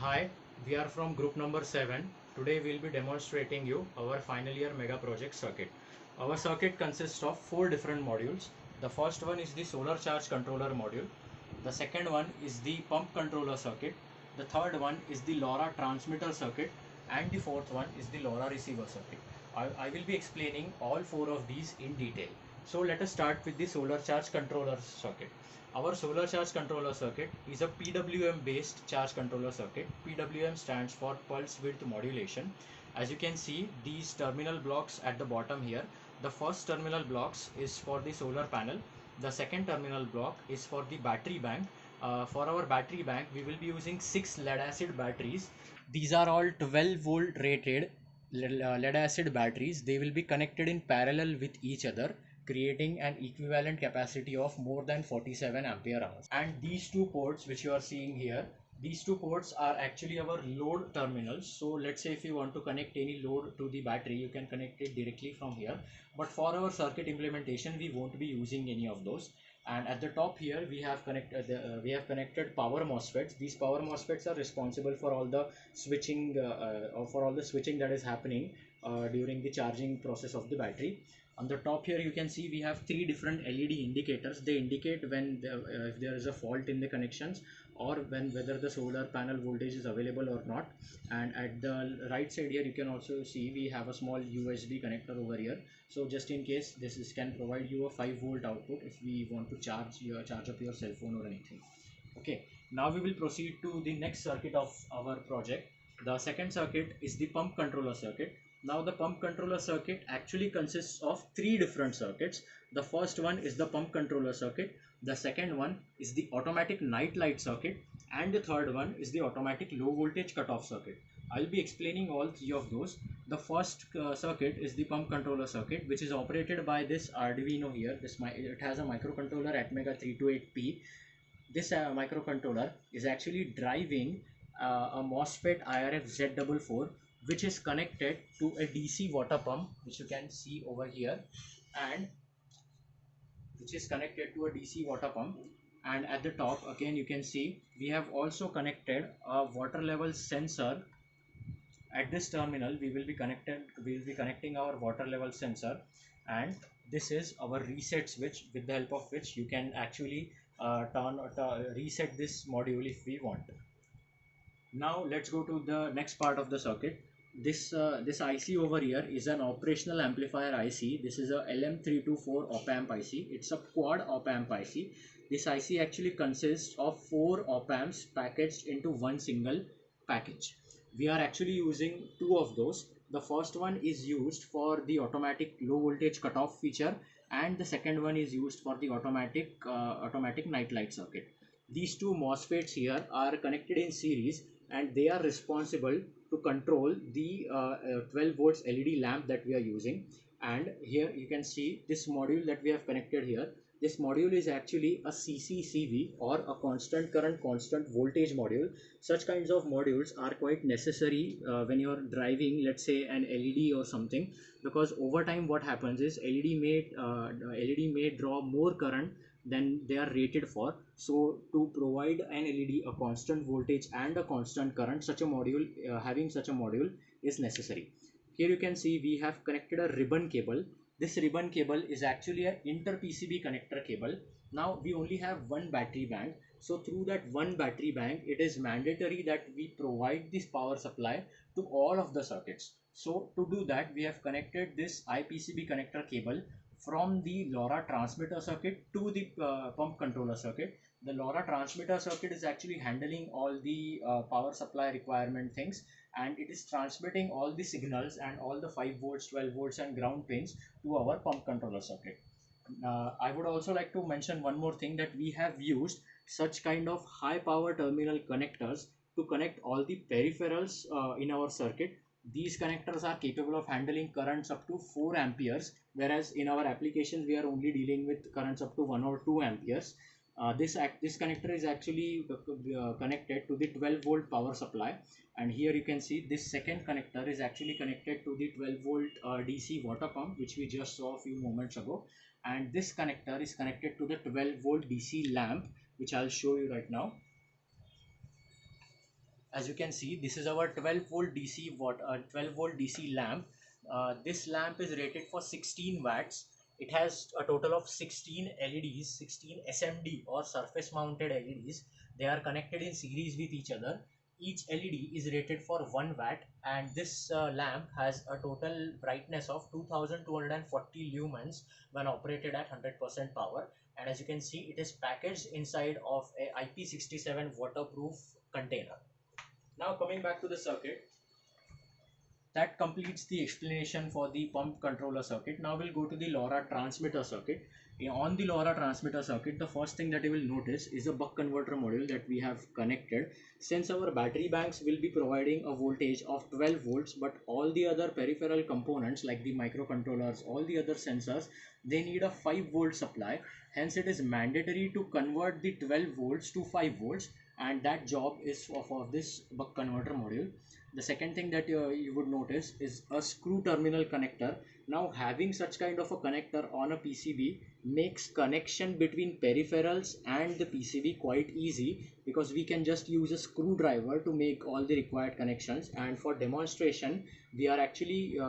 Hi, we are from group number 7. Today we will be demonstrating you our final year mega project circuit. Our circuit consists of 4 different modules. The first one is the solar charge controller module. The second one is the pump controller circuit. The third one is the LoRa transmitter circuit. And the fourth one is the LoRa receiver circuit. I will be explaining all 4 of these in detail. So let us start with the solar charge controller circuit. Our solar charge controller circuit is a PWM based charge controller circuit. PWM stands for pulse width modulation. As you can see, these terminal blocks at the bottom here, the first terminal blocks is for the solar panel. The second terminal block is for the battery bank. For our battery bank, we will be using 6 lead acid batteries. These are all 12 volt rated lead acid batteries. They will be connected in parallel with each other, creating an equivalent capacity of more than 47 ampere hours. And these two ports which you are seeing here, these two ports are actually our load terminals. So let's say if you want to connect any load to the battery, you can connect it directly from here. But for our circuit implementation, we won't be using any of those. And at the top here we have connected power MOSFETs. These power MOSFETs are responsible for all the switching that is happening during the charging process of the battery. On the top here you can see we have 3 different LED indicators. They indicate when if there is a fault in the connections, or whether the solar panel voltage is available or not. And at the right side here you can also see we have a small USB connector over here. So just in case, can provide you a 5 volt output if we want to charge up your cell phone or anything. Okay, now we will proceed to the next circuit of our project. The second circuit is the pump controller circuit. Now the pump controller circuit actually consists of 3 different circuits. The first one is the pump controller circuit, the second one is the automatic night light circuit, and the third one is the automatic low voltage cutoff circuit. I'll be explaining all 3 of those. The first circuit is the pump controller circuit, which is operated by this Arduino here. It has a microcontroller Atmega 328P. This microcontroller is actually driving a MOSFET IRF Z44, which is connected to a DC water pump, which you can see over here, and which is connected to a DC water pump. And at the top again you can see we have also connected a water level sensor. At this terminal we will be connecting our water level sensor, and this is our reset switch, with the help of which you can actually reset this module if we want. Now let's go to the next part of the circuit. This IC over here is an operational amplifier IC. This is a LM324 op amp IC. It's a quad op amp IC. This IC actually consists of 4 op amps packaged into one single package. We are actually using 2 of those. The first one is used for the automatic low voltage cutoff feature, and the second one is used for the automatic night light circuit. These two MOSFETs here are connected in series, and they are responsible to control the 12 volts LED lamp that we are using. And here you can see this module that we have connected here. This module is actually a CCCV, or a constant current constant voltage module. Such kinds of modules are quite necessary when you're driving, let's say, an LED or something, because over time what happens is LED may draw more current than they are rated for. So to provide an LED a constant voltage and a constant current, having such a module is necessary. Here you can see we have connected a ribbon cable. This ribbon cable is actually an inter PCB connector cable. Now we only have one battery bank, so through that one battery bank it is mandatory that we provide this power supply to all of the circuits. So to do that, we have connected this IPCB connector cable from the LoRa transmitter circuit to the pump controller circuit. The LoRa transmitter circuit is actually handling all the power supply requirement things, and it is transmitting all the signals and all the 5 volts, 12 volts and ground pins to our pump controller circuit. I would also like to mention one more thing, that we have used such kind of high power terminal connectors to connect all the peripherals in our circuit. These connectors are capable of handling currents up to 4 amperes, whereas in our applications we are only dealing with currents up to 1 or 2 amperes. This connector is actually connected to the 12 volt power supply, and here you can see this second connector is actually connected to the 12 volt DC water pump, which we just saw a few moments ago, and this connector is connected to the 12 volt DC lamp, which I'll show you right now. As you can see, this is our 12 volt DC 12 volt DC lamp. This lamp is rated for 16 watts. It has a total of 16 LEDs, 16 SMD or surface mounted LEDs. They are connected in series with each other. Each LED is rated for 1 watt, and this lamp has a total brightness of 2240 lumens when operated at 100% power. And as you can see, it is packaged inside of a IP67 waterproof container. Now coming back to the circuit, that completes the explanation for the pump controller circuit. Now we'll go to the LoRa transmitter circuit. On the LoRa transmitter circuit, the first thing that you will notice is a buck converter module that we have connected. Since our battery banks will be providing a voltage of 12 volts, but all the other peripheral components like the microcontrollers, all the other sensors, they need a 5 volt supply. Hence it is mandatory to convert the 12 volts to 5 volts, and that job is of this buck converter module. The second thing that you would notice is a screw terminal connector. Now having such kind of a connector on a PCB makes connection between peripherals and the PCB quite easy, because we can just use a screwdriver to make all the required connections. And for demonstration, we have actually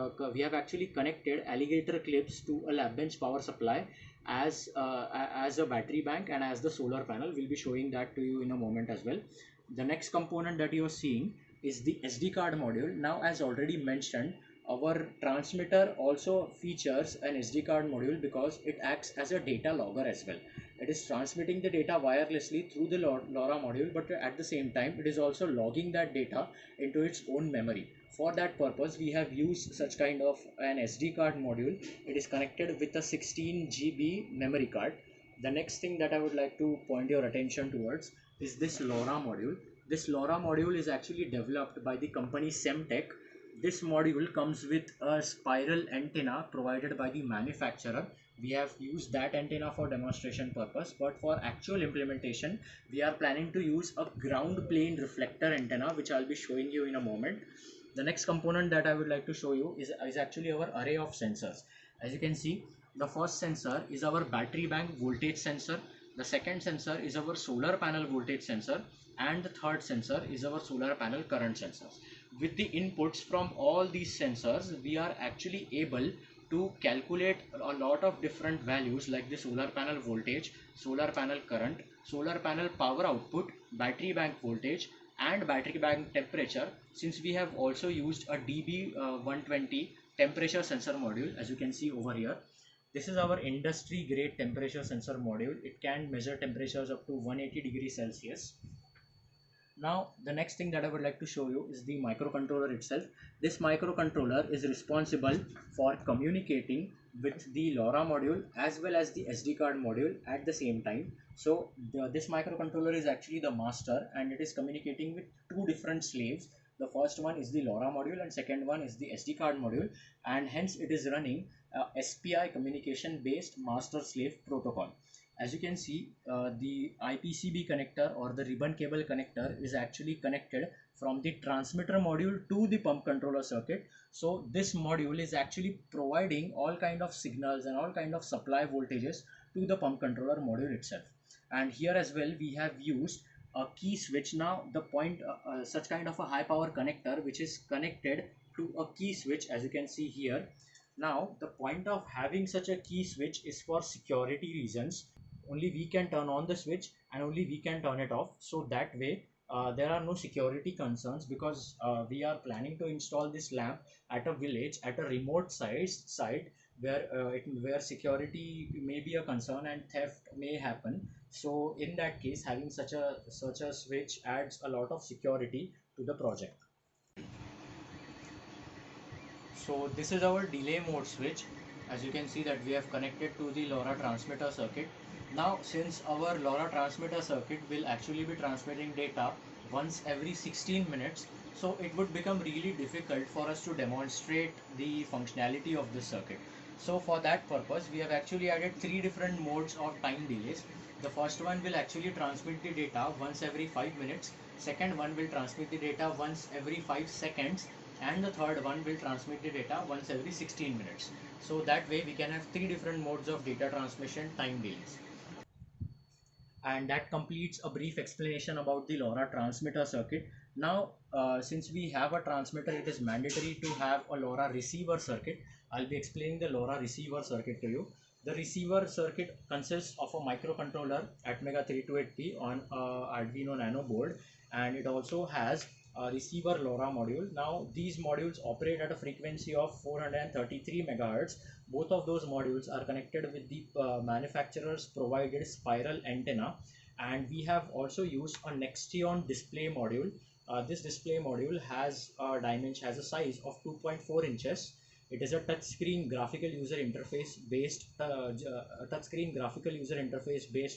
connected alligator clips to a lab bench power supply as a battery bank and as the solar panel. We'll be showing that to you in a moment as well. The next component that you are seeing is the SD card module. Now, as already mentioned, our transmitter also features an SD card module because it acts as a data logger as well. It is transmitting the data wirelessly through the LoRa module, but at the same time it is also logging that data into its own memory. For that purpose, we have used such kind of an SD card module. It is connected with a 16 GB memory card. The next thing that I would like to point your attention towards is this LoRa module. This LoRa module is actually developed by the company Semtech. This module comes with a spiral antenna provided by the manufacturer. We have used that antenna for demonstration purpose, but for actual implementation, we are planning to use a ground plane reflector antenna, which I'll be showing you in a moment. The next component that I would like to show you is actually our array of sensors. As you can see, the first sensor is our battery bank voltage sensor. The second sensor is our solar panel voltage sensor, and the third sensor is our solar panel current sensors. With the inputs from all these sensors, we are actually able to calculate a lot of different values like the solar panel voltage, solar panel current, solar panel power output, battery bank voltage, and battery bank temperature, since we have also used a DB120 temperature sensor module. As you can see over here, this is our industry grade temperature sensor module. It can measure temperatures up to 180 degrees Celsius. Now the next thing that I would like to show you is the microcontroller itself. This microcontroller is responsible for communicating with the LoRa module as well as the SD card module at the same time. So this microcontroller is actually the master, and it is communicating with two different slaves. The first one is the LoRa module and second one is the SD card module, and hence it is running SPI communication based master slave protocol. As you can see, the IPCB connector or the ribbon cable connector is actually connected from the transmitter module to the pump controller circuit. So this module is actually providing all kind of signals and all kind of supply voltages to the pump controller module itself. And here as well, we have used a key switch. Now the point such kind of a high power connector which is connected to a key switch, as you can see here. Now the point of having such a key switch is for security reasons. Only we can turn on the switch and only we can turn it off, so that way there are no security concerns, because we are planning to install this lamp at a village, at a remote site where where security may be a concern and theft may happen. So in that case, having such a switch adds a lot of security to the project. So this is our delay mode switch. As you can see that we have connected to the LoRa transmitter circuit. Now since our LoRa transmitter circuit will actually be transmitting data once every 16 minutes, so it would become really difficult for us to demonstrate the functionality of this circuit. So for that purpose, we have actually added three different modes of time delays. The first one will actually transmit the data once every 5 minutes. Second one will transmit the data once every 5 seconds, and the third one will transmit the data once every 16 minutes. So that way we can have three different modes of data transmission time delays. And that completes a brief explanation about the LoRa transmitter circuit. Now, since we have a transmitter, it is mandatory to have a LoRa receiver circuit. I'll be explaining the LoRa receiver circuit to you. The receiver circuit consists of a microcontroller Atmega 328P on Arduino Nano board, and it also has a receiver LoRa module. Now, these modules operate at a frequency of 433 megahertz. Both of those modules are connected with the manufacturer's provided spiral antenna, and we have also used a Nextion display module. This display module has a size of 2.4 inches. It is a touchscreen graphical user interface based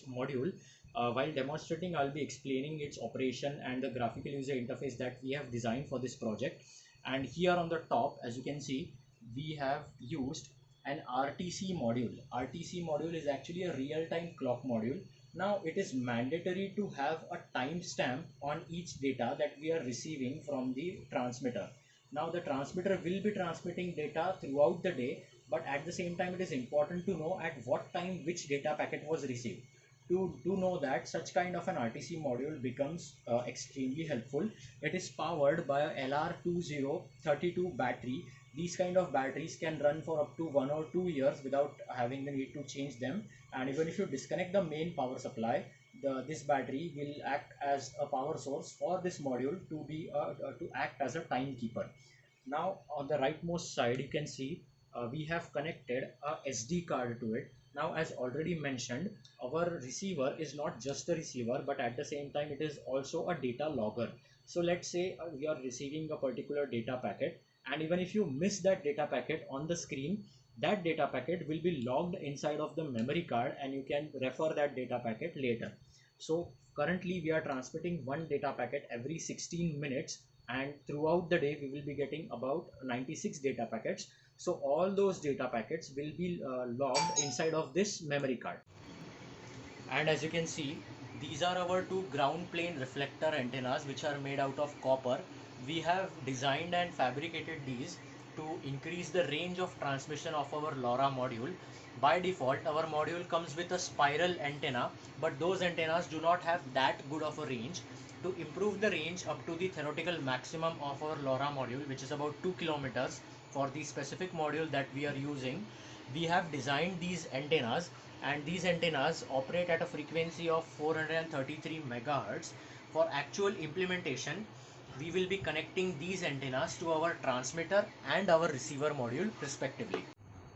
module. While demonstrating, I'll be explaining its operation and the graphical user interface that we have designed for this project. And here on the top, as you can see, we have used an RTC module. RTC module is actually a real-time clock module. Now it is mandatory to have a timestamp on each data that we are receiving from the transmitter. Now the transmitter will be transmitting data throughout the day, but at the same time it is important to know at what time which data packet was received. To know that, such kind of an RTC module becomes extremely helpful. It is powered by a LR2032 battery. These kind of batteries can run for up to 1 or 2 years without having the need to change them. And even if you disconnect the main power supply, this battery will act as a power source for this module to act as a timekeeper. Now on the rightmost side, you can see we have connected a SD card to it. Now, as already mentioned, our receiver is not just a receiver, but at the same time it is also a data logger. So let's say we are receiving a particular data packet, and even if you miss that data packet on the screen, that data packet will be logged inside of the memory card, and you can refer that data packet later. So currently we are transmitting one data packet every 16 minutes, and throughout the day we will be getting about 96 data packets. So all those data packets will be logged inside of this memory card. And as you can see, these are our two ground plane reflector antennas which are made out of copper. We have designed and fabricated these to increase the range of transmission of our LoRa module. By default, our module comes with a spiral antenna, but those antennas do not have that good of a range. To improve the range up to the theoretical maximum of our LoRa module, which is about 2 kilometers for the specific module that we are using, we have designed these antennas, and these antennas operate at a frequency of 433 megahertz. For actual implementation, we will be connecting these antennas to our transmitter and our receiver module respectively.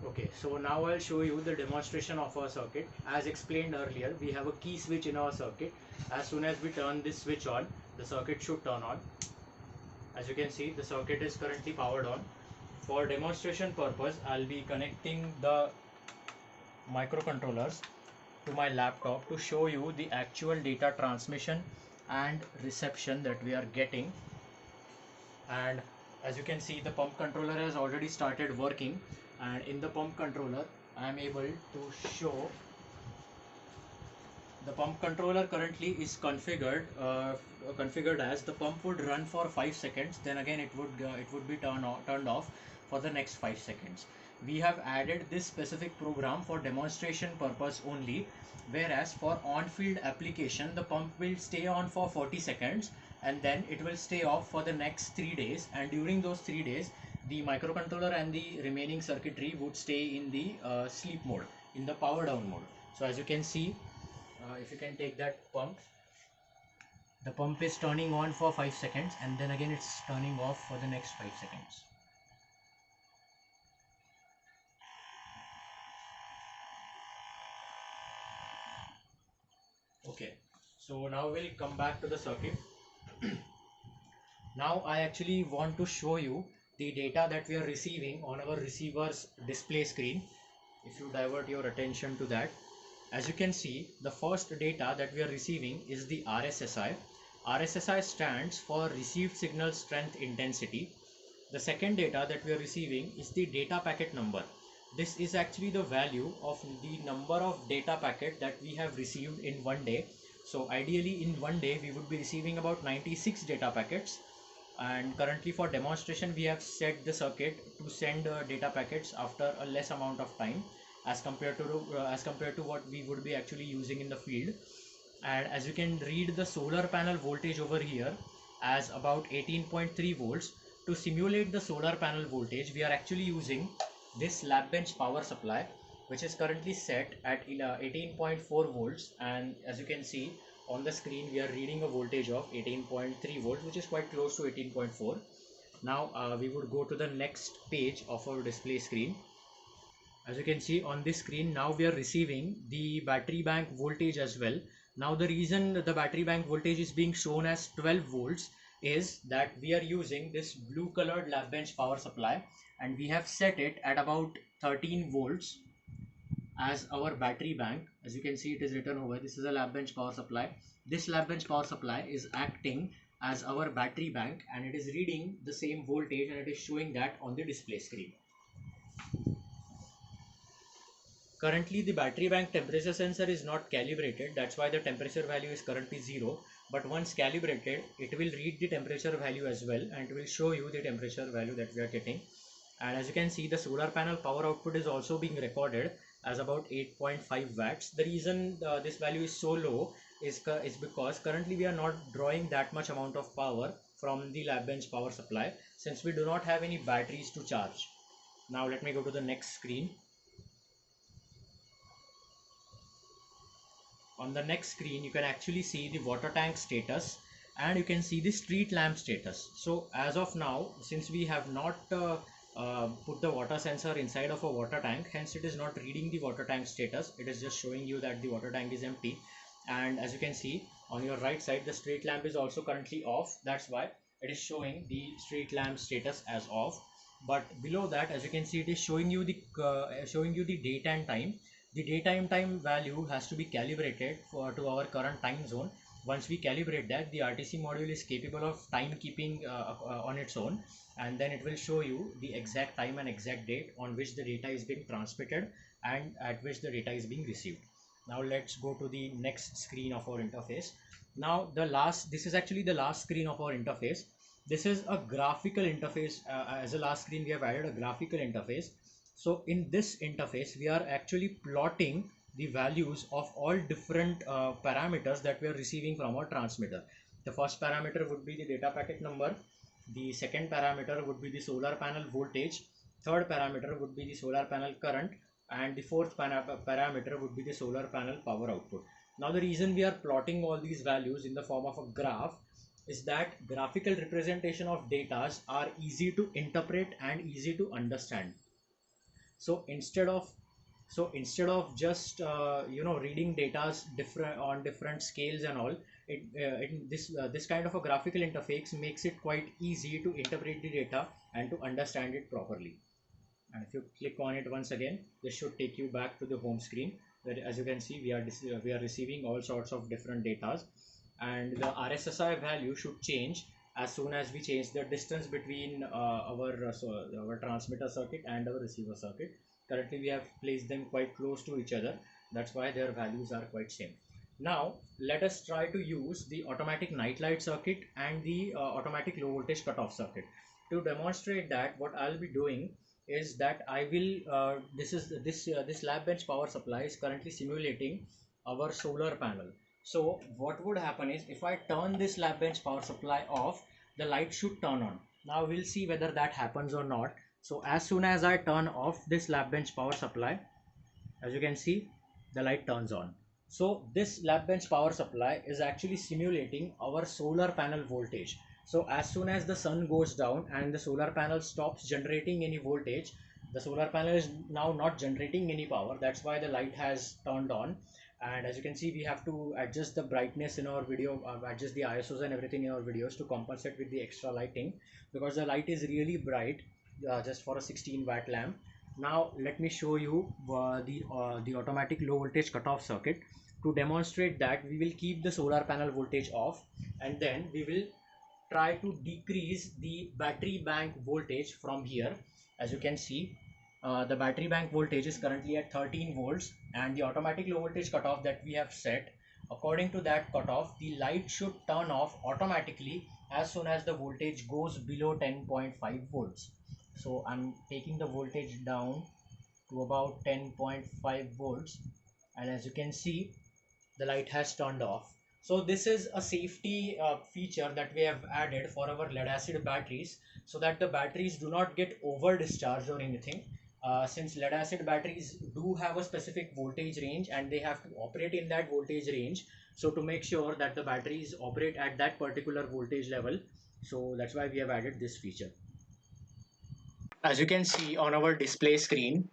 Okay, so now I'll show you the demonstration of our circuit. As explained earlier, we have a key switch in our circuit. As soon as we turn this switch on, the circuit should turn on. As you can see, the circuit is currently powered on. For demonstration purpose, I'll be connecting the microcontrollers to my laptop to show you the actual data transmission and reception that we are getting. And as you can see, the pump controller has already started working, and in the pump controller I am able to show the pump controller currently is configured as the pump would run for 5 seconds, then again it would be turned off for the next 5 seconds. We have added this specific program for demonstration purpose only, whereas for on-field application the pump will stay on for 40 seconds and then it will stay off for the next 3 days, and during those 3 days the microcontroller and the remaining circuitry would stay in the sleep mode, in the power down mode. So as you can see, if you can take that pump, the pump is turning on for 5 seconds and then again it's turning off for the next 5 seconds. Okay, so now we'll come back to the circuit. Now I actually want to show you the data that we are receiving on our receiver's display screen. If you divert your attention to that, as you can see, the first data that we are receiving is the RSSI. RSSI stands for received signal strength intensity. The second data that we are receiving is the data packet number. This is actually the value of the number of data packet that we have received in one day. So ideally in one day we would be receiving about 96 data packets, and currently for demonstration we have set the circuit to send data packets after a less amount of time as compared to what we would be actually using in the field. And as you can read the solar panel voltage over here as about 18.3 volts. To simulate the solar panel voltage, we are actually using this lab bench power supply, which is currently set at 18.4 volts, and as you can see on the screen we are reading a voltage of 18.3 volts, which is quite close to 18.4. Now we would go to the next page of our display screen. As you can see on this screen, now we are receiving the battery bank voltage as well. Now the reason the battery bank voltage is being shown as 12 volts is that we are using this blue colored lab bench power supply, and we have set it at about 13 volts as our battery bank. As you can see, it is written over, this is a lab bench power supply. This lab bench power supply is acting as our battery bank, and it is reading the same voltage, and it is showing that on the display screen. Currently the battery bank temperature sensor is not calibrated, that's why the temperature value is currently 0, but once calibrated it will read the temperature value as well, and it will show you the temperature value that we are getting. And as you can see, the solar panel power output is also being recorded as about 8.5 watts. The reason this value is so low is because currently we are not drawing that much amount of power from the lab bench power supply, since we do not have any batteries to charge. Now let me go to the next screen. On the next screen you can actually see the water tank status, and you can see the street lamp status. So as of now, since we have not put the water sensor inside of a water tank, hence it is not reading the water tank status, it is just showing you that the water tank is empty. And as you can see on your right side, the street lamp is also currently off, that's why it is showing the street lamp status as off. But below that, as you can see, it is showing you the date and time. The daytime time value has to be calibrated to our current time zone. Once we calibrate that, the RTC module is capable of timekeeping on its own, and then it will show you the exact time and exact date on which the data is being transmitted and at which the data is being received. Now let's go to the next screen of our interface. Now this is actually the last screen of our interface. This is a graphical interface. As a last screen we have added a graphical interface. So in this interface we are actually plotting the values of all different parameters that we are receiving from our transmitter. The first parameter would be the data packet number, the second parameter would be the solar panel voltage, third parameter would be the solar panel current, and the fourth parameter would be the solar panel power output. Now the reason we are plotting all these values in the form of a graph is that graphical representation of data are easy to interpret and easy to understand. So instead of just reading data different on different scales and all, this kind of a graphical interface makes it quite easy to interpret the data and to understand it properly. And if you click on it once again, this should take you back to the home screen, where as you can see we are receiving all sorts of different data, and the RSSI value should change as soon as we change the distance between our transmitter circuit and our receiver circuit. Currently we have placed them quite close to each other, that's why their values are quite same. Now let us try to use the automatic night light circuit and the automatic low voltage cutoff circuit. To demonstrate that, what I'll be doing is that I will this lab bench power supply is currently simulating our solar panel. So what would happen is, if I turn this lab bench power supply off, the light should turn on. Now we'll see whether that happens or not. So as soon as I turn off this lab bench power supply, as you can see, the light turns on. So this lab bench power supply is actually simulating our solar panel voltage. So as soon as the sun goes down and the solar panel stops generating any voltage, the solar panel is now not generating any power, that's why the light has turned on. And as you can see, we have to adjust the brightness in our video, adjust the ISOs and everything in our videos to compensate with the extra lighting, because the light is really bright just for a 16-watt lamp. Now let me show you the automatic low voltage cutoff circuit. To demonstrate that, we will keep the solar panel voltage off, and then we will try to decrease the battery bank voltage from here. As you can see, the battery bank voltage is currently at 13 volts, and the automatic low voltage cutoff that we have set, according to that cutoff, the light should turn off automatically as soon as the voltage goes below 10.5 volts. So I'm taking the voltage down to about 10.5 volts, and as you can see, the light has turned off. So this is a safety feature that we have added for our lead acid batteries, so that the batteries do not get over discharged or anything. Since lead acid batteries do have a specific voltage range and they have to operate in that voltage range, so to make sure that the batteries operate at that particular voltage level, so that's why we have added this feature. As you can see on our display screen,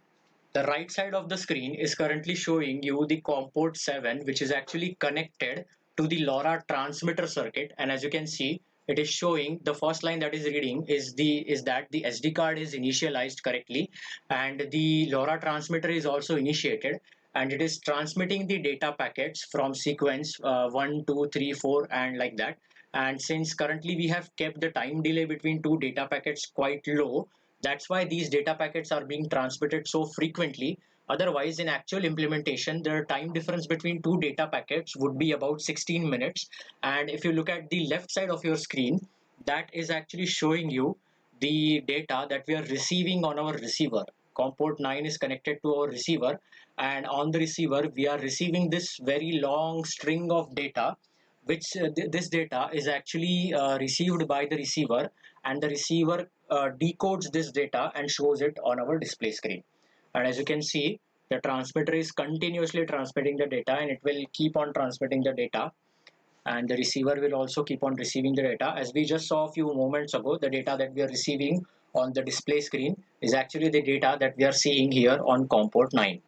the right side of the screen is currently showing you the COM port 7, which is actually connected to the LoRa transmitter circuit. And as you can see, it is showing the first line that is reading is that the SD card is initialized correctly, and the LoRa transmitter is also initiated, and it is transmitting the data packets from sequence 1, 2, 3, 4, and like that. And since currently we have kept the time delay between two data packets quite low, that's why these data packets are being transmitted so frequently. Otherwise, in actual implementation, the time difference between two data packets would be about 16 minutes. And if you look at the left side of your screen, that is actually showing you the data that we are receiving on our receiver. COM port 9 is connected to our receiver, and on the receiver, we are receiving this very long string of data, which this data is actually received by the receiver, and the receiver decodes this data and shows it on our display screen. And as you can see, the transmitter is continuously transmitting the data, and it will keep on transmitting the data, and the receiver will also keep on receiving the data. As we just saw a few moments ago, the data that we are receiving on the display screen is actually the data that we are seeing here on COM port 9.